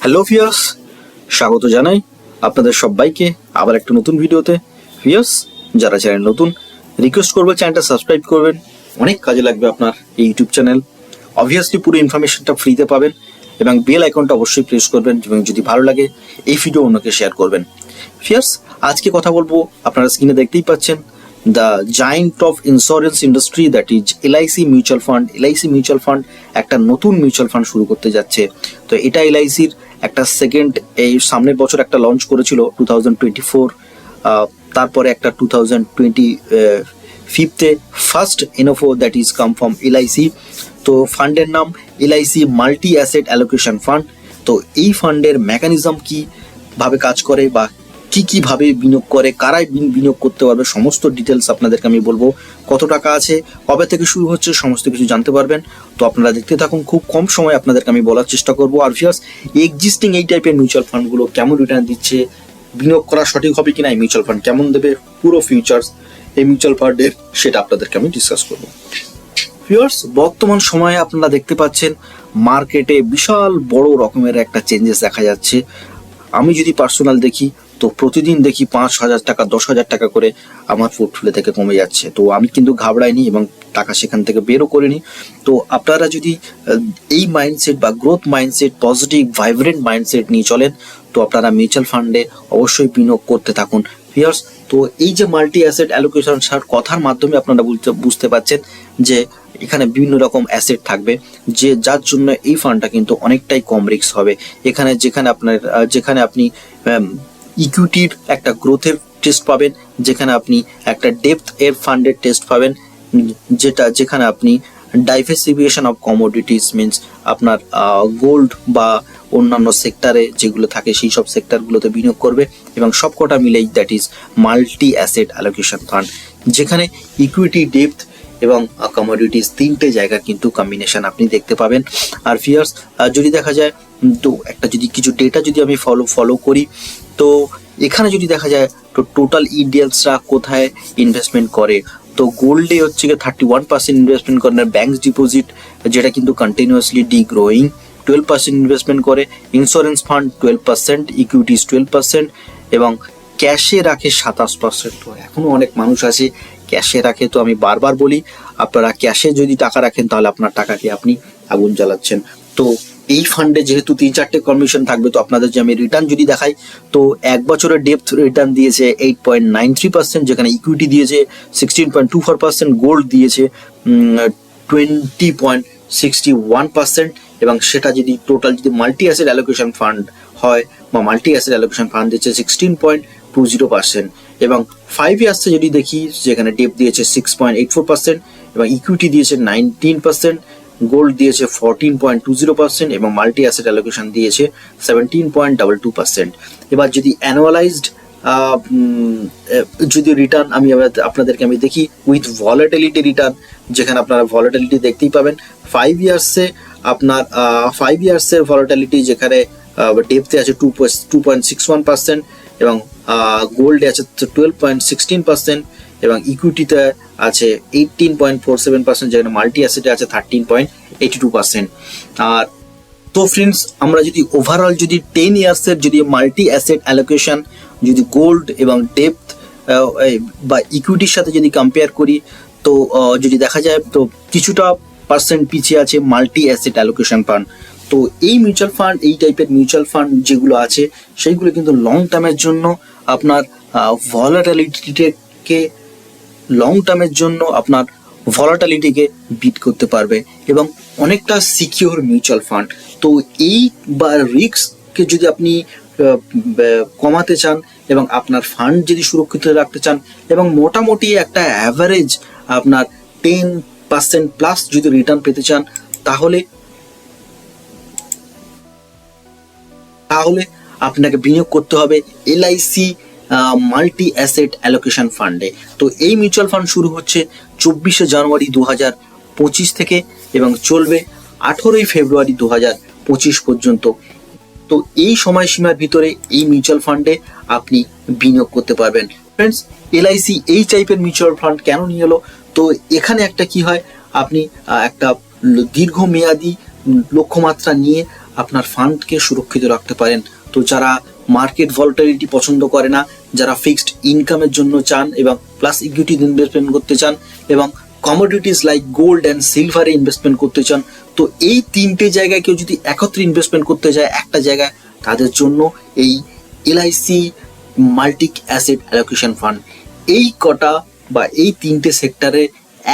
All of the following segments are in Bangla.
হ্যালো ভিউয়ার্স, স্বাগত জানাই আপনাদের সবাইকে আবার একটা নতুন ভিডিওতে। ভিউয়ার্স, যারা চ্যানেল নতুন, রিকোয়েস্ট করবো চ্যানেলটা সাবস্ক্রাইব করবেন, অনেক কাজে লাগবে আপনার এই ইউটিউব চ্যানেল। অবভিয়াসলি পুরো ইনফরমেশনটা ফ্রিতে পাবেন এবং বেল আইকনটা অবশ্যই প্রেস করবেন এবং যদি ভালো লাগে এই ভিডিও অন্যকে শেয়ার করবেন। ভিউয়ার্স, আজকে কথা বলবো, আপনারা স্ক্রিনে দেখতেই পাচ্ছেন, the giant of insurance industry that is LIC mutual fund. LIC mutual fund একটা নতুন মিউচুয়াল ফান্ড শুরু করতে যাচ্ছে। তো এটা এলআইসির একটা সেকেন্ড, এই সামনের বছর একটা লঞ্চ করেছিল 2024, তারপরে একটা 2025-এ first NFO that is come from LIC. তো ফান্ডের নাম LIC multi asset allocation fund. তো এই ফান্ডের মেকানিজম কি ভাবে কাজ করে বা কি ভাবে বিনিয়োগ করে, কারাই বিনিয়োগ করতে পারবে, সমস্ত ডিটেলস আপনাদেরকে আমি বলবো। কত টাকা আছে, কবে থেকে শুরু হচ্ছে, সমস্ত কিছু জানতে পারবেন। তো আপনারা দেখতে থাকুন, খুব কম সময় আপনাদেরকে আমি বলার চেষ্টা করবো। আর ভিউয়ার্স, এক্সিস্টিং এই টাইপের মিউচুয়াল ফান্ডগুলো কেমন রিটার্ন দিচ্ছে, বিনিয়োগ করা সঠিক হবে কিনা, এই মিউচুয়াল ফান্ড কেমন দেবে, পুরো ফিউচার্স এই মিউচুয়াল ফান্ডের, সেটা আপনাদেরকে আমি ডিসকাস করবো। ভিউয়ার্স, বর্তমান সময়ে আপনারা দেখতে পাচ্ছেন মার্কেটে বিশাল বড় রকমের একটা চেঞ্জেস দেখা যাচ্ছে। আমি যদি পার্সোনাল দেখি তো প্রতিদিন দেখি 5,000 টাকা 10,000 টাকা করে আমার পোর্টফোলিও থেকে কমে যাচ্ছে। তো আমি কিন্তু ঘাবড়াইনি এবং টাকা সেখান থেকে বেরও করিনি। তো আপনারা যদি এই মাইন্ডসেট বা growth mindset, positive vibrant mindset নিয়ে চলেন, তো আপনারা মিউচুয়াল ফান্ডে অবশ্যই বিনিয়োগ করতে থাকুন। ভিউয়ার্স, তো এই যে মাল্টি অ্যাসেট অ্যালোকেশন কথার মাধ্যমে আপনারা বুঝতে পারছেন যে এখানে বিভিন্ন রকম অ্যাসেট থাকবে, যে যার জন্য এই ফান্ডটা কিন্তু অনেকটাই কম রিস্ক হবে। যেখানে আপনি ইকুইটির একটা গ্রোথের টেস্ট পাবেন, যেখানে আপনি একটা ডেপথ এর ফান্ডের টেস্ট পাবেন, যেখানে আপনি ডাইভার্সিফিকেশন অফ কমোডিটিস মিনস আপনার গোল্ড বা অন্যান্য সেক্টরে যেগুলো থাকে সেই সব সেক্টরগুলোতে বিনিয়োগ করবে এবং সবকটা মিলেই that is multi asset allocation fund, যেখানে ইকুইটি, ডেপথ এবং কমোডিটিস তিনটে জায়গা কিন্তু কম্বিনেশন আপনি দেখতে পাবেন। আর ভিউয়ার্স, যদি দেখা যায় তো একটা যদি কিছু ডেটা যদি আমি ফলো করি, তো এখানে যদি দেখা যায় তো টোটাল ইন্ডিয়ানসরা কোথায় ইনভেস্টমেন্ট করে, তো গোল্ডে হচ্ছে 31% ইনভেস্টমেন্ট করেন, ব্যাংক ডিপোজিট যেটা কিন্তু কন্টিনিউয়াসলি ডিগ্রোয়িং 12% ইনভেস্টমেন্ট করে, ইন্স্যুরেন্স ফান্ড 12%, ইকুইটিস 12% এবং ক্যাশে রাখে 27%। তো এখনো অনেক মানুষ আছে ক্যাশে রাখে। তো আমি বারবার বলি, আপনারা ক্যাশে যদি টাকা রাখেন তাহলে আপনার টাকাকে আপনি আগুন জ্বালাচ্ছেন। তো এই ফান্ডে যেহেতু 3-4টে কমিশন থাকবে, তো আপনাদের যে আমি রিটার্ন যদি দেখাই, তো এক বছরের ডেপথ রিটার্ন দিয়েছে 8.93%, যেখানে ইকুইটি দিয়েছে 16.24%, গোল্ড দিয়েছে 20.61%, এবং সেটা যদি টোটাল যদি মাল্টি অ্যাসেট অ্যালোকেশন ফান্ড হয় বা মাল্টি অ্যাসেট অ্যালোকেশন ফান্ড দিয়েছে 16.20%, এবং 5 ইয়ার্সে যদি দেখি যেখানে ডেপথ দিয়েছে 6.84% এবং ইকুইটি দিয়েছে 19%, গোল্ড দিয়েছে 14.20% এবং মাল্টি অ্যাসেট অ্যালোকেশন দিয়েছে 17.22%। এবার যদি অ্যানুয়ালাইজড যদি রিটার্ন আপনাদেরকে আমি দেখি উইথ ভলাটিলিটি রিটার্ন, যেখানে আপনারা ভলাটিলিটি দেখতেই পাবেন 5 ইয়ার্সে আপনার 5 ইয়ার্সের ভলাটিলিটি, যেখানে ডেপথে আছে 2.61% এবং গোল্ডে আছে 12.16% এবং ইকুইটিতে আছে 18.47%, যেখানে মাল্টি অ্যাসেটে আছে 13.82%। আর তো ফ্রেন্ডস, আমরা যদি ওভারঅল যদি 10 ইয়ার্সের যদি মাল্টি অ্যাসেট অ্যালোকেশন যদি গোল্ড এবং ডেপথ বা ইকুইটির সাথে যদি কম্পেয়ার করি, তো যদি দেখা যায় তো কিছুটা পার্সেন্ট পিছিয়ে আছে মাল্টি অ্যাসেট অ্যালোকেশন ফান্ড। তো এই মিউচুয়াল ফান্ড, এই টাইপের মিউচুয়াল ফান্ড যেগুলো আছে সেইগুলো কিন্তু লং টার্মের জন্য আপনার ভলাটিলিটিকে বিট করতে পারবে এবং অনেকটা সিকিউর মিউচুয়াল ফান্ড। তো এই বা রিস্ককে যদি আপনি কমাতে চান এবং আপনার ফান্ড যদি সুরক্ষিত রাখতে চান এবং মোটামুটি একটা অ্যাভারেজ আপনার 10% প্লাস যদি রিটার্ন পেতে চান, তাহলে আপনাকে বিনিয়োগ করতে হবে এলআইসি মাল্টি অ্যাসেট অ্যালোকেশন ফান্ডে। তো এই মিউচুয়াল ফান্ড শুরু হচ্ছে 24শে জানুয়ারি 2025 থেকে এবং চলবে 18ই ফেব্রুয়ারি 2025 পর্যন্ত। তো এই সময়সীমার ভিতরে এই মিউচুয়াল ফান্ডে আপনি বিনিয়োগ করতে পারবেন। ফ্রেন্ডস, এলআইসি এই টাইপের মিউচুয়াল ফান্ড কেন নিয়ে এলো, তো এখানে একটা কি হয়, আপনি একটা দীর্ঘমেয়াদী লক্ষ্যমাত্রা নিয়ে আপনার ফান্ডকে সুরক্ষিত রাখতে পারেন। তো যারা মার্কেট ভলাটিলিটি পছন্দ করে না, যারা ফিক্সড ইনকামের জন্য চান এবং প্লাস ইকুইটি ইনভেস্টমেন্ট করতে চান এবং কমোডিটিস লাইক গোল্ড অ্যান্ড সিলভারে ইনভেস্টমেন্ট করতে চান, তো এই তিনটে জায়গায় কেউ যদি একত্রে ইনভেস্টমেন্ট করতে যায় একটা জায়গায়, তাদের জন্য এই LIC multi asset allocation fund এই কটা বা এই তিনটে সেক্টরে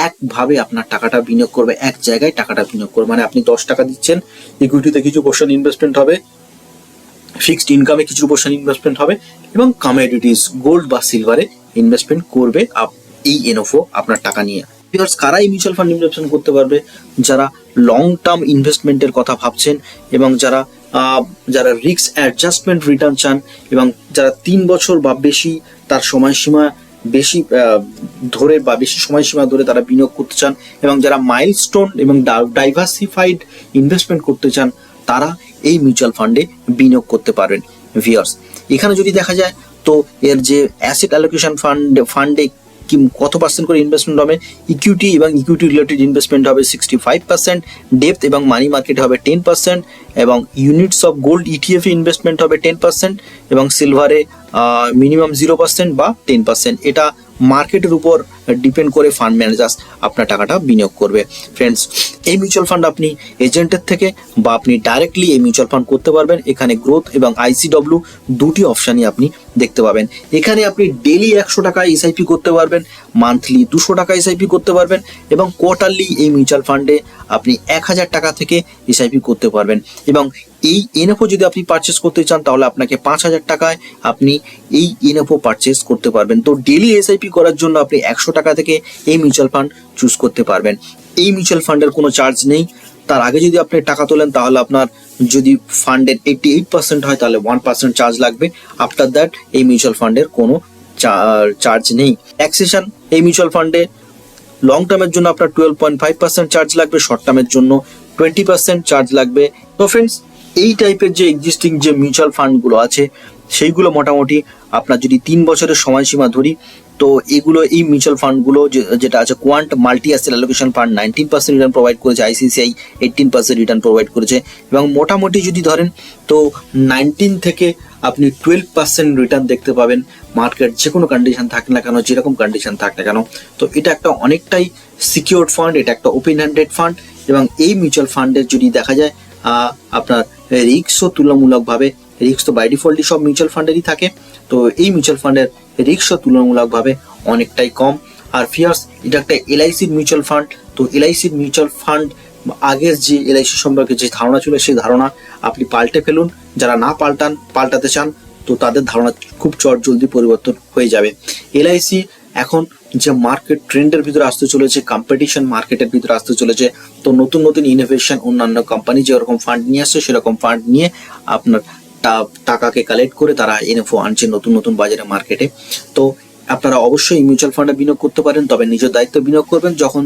একভাবে আপনার টাকাটা বিনিয়োগ করবে, এক জায়গায় টাকাটা বিনিয়োগ করবে। মানে আপনি 10 টাকা দিচ্ছেন, ইকুইটিতে কিছু পোর্শন ইনভেস্টমেন্ট হবে, ফিক্সড ইনকামে কিছু পোর্শন ইনভেস্টমেন্ট হবে এবং কমোডিটিস গোল্ড বা সিলভারে ইনভেস্টমেন্ট করবে এই এনএফও আপনার টাকা নিয়ে। কারা এই মিউচুয়াল ফান্ড ইনভেস্টমেন্ট করতে পারবে? যারা লং টার্ম ইনভেস্টমেন্টের কথা ভাবছেন এবং যারা রিস্ক অ্যাডজাস্টমেন্ট রিটার্ন চান এবং যারা 3 বছর বা বেশি তার সময়সীমা বেশি ধরে বা বেশি সময়সীমা ধরে তারা বিনিয়োগ করতে চান এবং যারা মাইলস্টোন এবং ডাইভার্সিফাইড ইনভেস্টমেন্ট করতে চান, তারা এই মিউচুয়াল ফান্ডে বিনিয়োগ করতে পারবেন। ভিউয়ার্স, এখানে যদি দেখা যায় তো এর যে অ্যাসেট অ্যালোকেশন ফান্ডে কত পার্সেন্ট করে ইনভেস্টমেন্ট হবে, ইকুইটি এবং ইকুইটি রিলেটেড ইনভেস্টমেন্ট হবে 65%, ডেপথ এবং মানি মার্কেটে হবে 10% এবং units of gold ETF investment হবে 10% এবং সিলভারে মিনিমাম 0% বা 10%। এটা মার্কেটের উপর ডিপেন্ড করে ফান্ড ম্যানেজার্স আপনার টাকাটা বিনিয়োগ করবে। ফ্রেন্ডস, এই মিউচুয়াল ফান্ড আপনি এজেন্টের থেকে বা আপনি ডাইরেক্টলি এই মিউচুয়াল ফান্ড করতে পারবেন। এখানে গ্রোথ এবং আইসিডব্লিউ দুটি অপশানই আপনি দেখতে পাবেন। এখানে আপনি ডেলি 100 টাকা এসআইপি করতে পারবেন, মান্থলি 200 টাকা এসআইপি করতে পারবেন এবং কোয়ার্টারলি এই মিউচুয়াল ফান্ডে আপনি 1000 টাকা থেকে এসআইপি করতে পারবেন। এবং এই এনএফও যদি আপনি পারচেস করতে চান তাহলে আপনাকে 5000 টাকায় আপনি এই এনএফও পারচেস করতে পারবেন। তো ডেলি এসআইপি করার জন্য আপনি 100 টাকা থেকে এই মিউচুয়াল ফান্ড চুজ করতে পারবেন। এই মিউচুয়াল ফান্ডের কোনো চার্জ নেই। তার আগে যদি আপনি টাকা তোলেন তাহলে আপনার যদি ফান্ডের 88% হয় তাহলে 1% চার্জ লাগবে। আফটার দ্যাট এই মিউচুয়াল ফান্ডের কোনো চার্জ নেই। ট্যাক্সেশন এই মিউচুয়াল ফান্ডে লং টার্মের জন্য আপনার 12.5% চার্জ লাগবে, শর্ট টার্মের জন্য 20% চার্জ লাগবে। তো ফ্রেন্ডস, এই টাইপের যে এক্সিস্টিং যে মিউচুয়াল ফান্ডগুলো আছে সেইগুলো মোটামুটি আপনার যদি 3 বছরের সময়সীমা ধরি, তো এগুলো এই মিউচুয়াল ফান্ডগুলো যেটা আছে quant multi asset allocation fund 19% return provide করেছে, আইসিসিআই 18% রিটার্ন প্রোভাইড করেছে এবং মোটামুটি যদি ধরেন তো 19 থেকে আপনি 12% রিটার্ন দেখতে পাবেন। মার্কেট যে কোনো কন্ডিশন থাক না কেন, যেরকম কন্ডিশন থাক না কেন, তো এটা একটা অনেকটাই সিকিউরড ফান্ড, এটা একটা ওপেন হ্যান্ডেড ফান্ড এবং এই মিউচুয়াল ফান্ডের যদি দেখা যায় আপনার রিস্কও তুলনামূলকভাবে, রিস্ক তো বাই ডিফল্টই সব মিউচুয়াল ফান্ডেরই থাকে, তো এই মিউচুয়াল ফান্ডের রিস্কও তুলনামূলকভাবে অনেকটাই কম। আর ফিয়ার্স, এটা একটা এলআইসির মিউচুয়াল ফান্ড। তো এলআইসির মিউচুয়াল ফান্ড আগের যে এলআইসি সম্পর্কে যে ধারণা ছিল সেই ধারণা আপনি পাল্টে ফেলুন। যারা না পাল্টাতে চান তো তাদের ধারণা খুব জলদি পরিবর্তন হয়ে যাবে। এলআইসি এখন যে মার্কেট ট্রেন্ডের ভিতরে আসতে চলেছে, কম্পিটিশন মার্কেটের ভিতরে আসতে চলেছে, তো নতুন নতুন ইনোভেশন অন্যান্য কোম্পানি যেরকম ফান্ড নিয়ে আসছে সেরকম ফান্ড নিয়ে আপনার টাকাকে কালেক্ট করে তারা এনএফও আনছে নতুন নতুন বাজারে মার্কেটে। তো আপনারা অবশ্যই মিউচুয়াল ফান্ডে বিনিয়োগ করতে পারেন, তবে নিজের দায়িত্ব বিনিয়োগ করবেন। যখন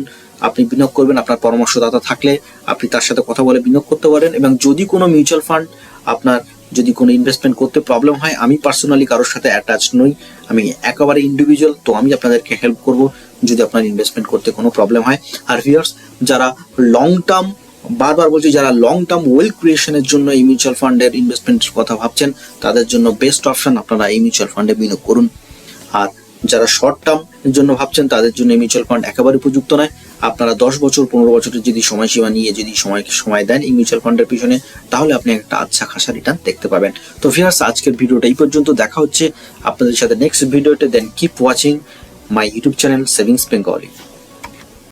আপনি বিনিয়োগ করবেন আপনার পরামর্শদাতা থাকলে আপনি তার সাথে কথা বলে বিনিয়োগ করতে পারেন। এবং যদি কোনো মিউচুয়াল ফান্ড আপনার যদি কোনো ইনভেস্টমেন্ট করতে প্রবলেম হয়, আমি পার্সোনালি কারোর সাথে অ্যাটাচ নই, আমি একেবারে ইন্ডিভিজুয়াল, তো আমি আপনাদেরকে হেল্প করব যদি আপনার ইনভেস্টমেন্ট করতে কোনো প্রবলেম হয়। আর ভিউয়ার্স, যারা লং টার্ম, বারবার বলছি, যারা লং টার্ম ওয়েলথ ক্রিয়েশনের জন্য এই মিউচুয়াল ফান্ডের ইনভেস্টমেন্টের কথা ভাবছেন তাদের জন্য বেস্ট অপশন আপনারা এই মিউচুয়াল ফান্ডে বিনিয়োগ করুন। আর যারা শর্ট টার্ম জন্য ভাবছেন তাদের জন্য এই মিউচুয়াল ফান্ড একেবারে উপযুক্ত নয়। আপনারা 10 বছর 15 বছরের যদি সময়সীমা নিয়ে যদি সময় দেন এই মিউচুয়াল ফান্ডের পিছনে, তাহলে আপনি একটা আচ্ছা খাসা রিটার্ন দেখতে পাবেন। তো ভিউয়ার্স, আজকের ভিডিওটা এই পর্যন্ত। দেখা হচ্ছে আপনাদের সাথে নেক্সট ভিডিওতে। Then keep watching my YouTube channel savings Bengali.